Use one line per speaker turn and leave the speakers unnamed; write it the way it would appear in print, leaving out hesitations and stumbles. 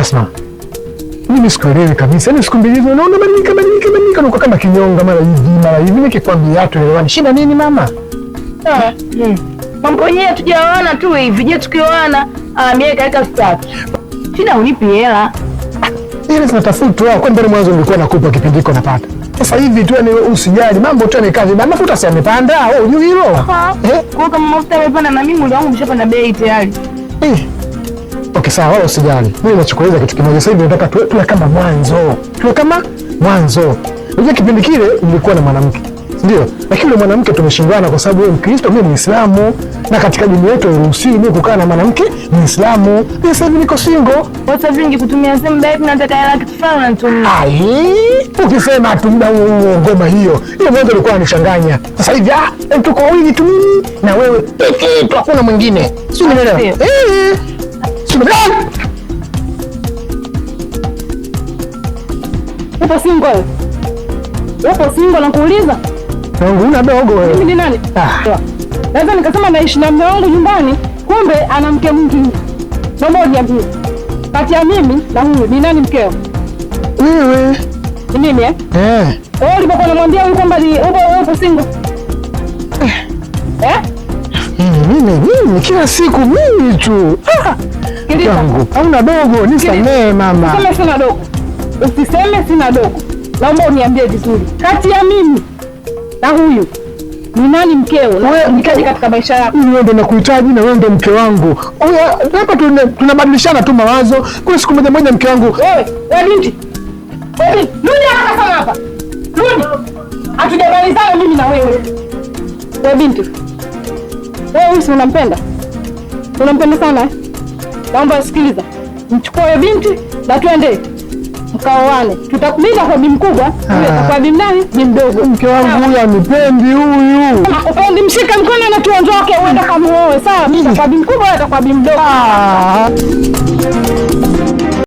Asma, mimi sikuelewi kabisa. Yaani siku mbili hizo unaona badilika unakuwa kama kinyonga mara hivi nikikwambia tuelewani. Shida nini mama?
Mambo yenyewe tujaona tu hivi. Je, tukiona miaka kaika start. Shida unipi hela.
Ile zinatafutwa. Kwa nini mwanzo nilikuwa nakupa kipindi hiko napata. Sasa hivi tu ni usijali, mambo tu ni kazi. Na mafuta si yamepanda, wewe unajua hilo?
Kwa kama mafuta yamepanda na mimi ndio wangu mshapanda bei tayari.
Okay, sawa, wala usijali. Mimi nachukuliza kitu kimoja. Sasa hivi nataka tuwe kama mwanzo. Tuwe kama mwanzo. Unajua kipindi kile nilikuwa na mwanamke. Ndio, lakini yule mwanamke tumeshindana kwa sababu yeye Mkristo, mimi Muislamu, na katika dini yetu hairuhusiwi mimi kukaa na mwanamke Muislamu. Sasa hivi niko single.
Watu vingi kutumia simu babe, nataka hela kitu fulani unanitumia.
Ukisema tu muda ngoma hiyo mwanzo alikuwa anishanganya. Sasa hivi tuko wawili tu mimi na wewe pekee tu, hakuna mwingine. Sio unaelewa?
Upo single? Upo single na kuuliza?
Wangu una dogo wewe.
Mimi ni nani? Naweza nikasema naishi na mume wangu nyumbani, kumbe ana mke mwingine. Naomba uniambie. Kati ya mimi na huyu ni nani mkeo?
Wewe.
Ni mimi Wewe ulipokuwa unamwambia huyu kwamba upo single? Mimi kila siku mimi tu. Yangu. Hauna dogo, nisamee mama. Usiseme sina dogo. Usiseme sina dogo. Naomba uniambie vizuri. Kati ya mimi na huyu ni nani mkeo? Wewe mkaji katika maisha yako. Wewe ndio nakuhitaji na wewe ndio mke wangu. Hapa tunabadilishana tu mawazo. Kuna siku moja mke wangu. Wewe binti. Rudi hapa sana hapa. Rudi. Hatujamalizana mimi na wewe. Wewe binti. Wewe si unampenda? Unampenda sana Naomba sikiliza. Mchukue wewe binti na twende. Mkaoane. Tutakulinda kwa bibi mkubwa, kwa bibi nani? Bibi mdogo.
Mke wangu huyu anipendi huyu.
Upendi, mshike mkono na tuondoke uende kamuoe. Sawa? Kwa bibi mkubwa hata kwa bibi mdogo.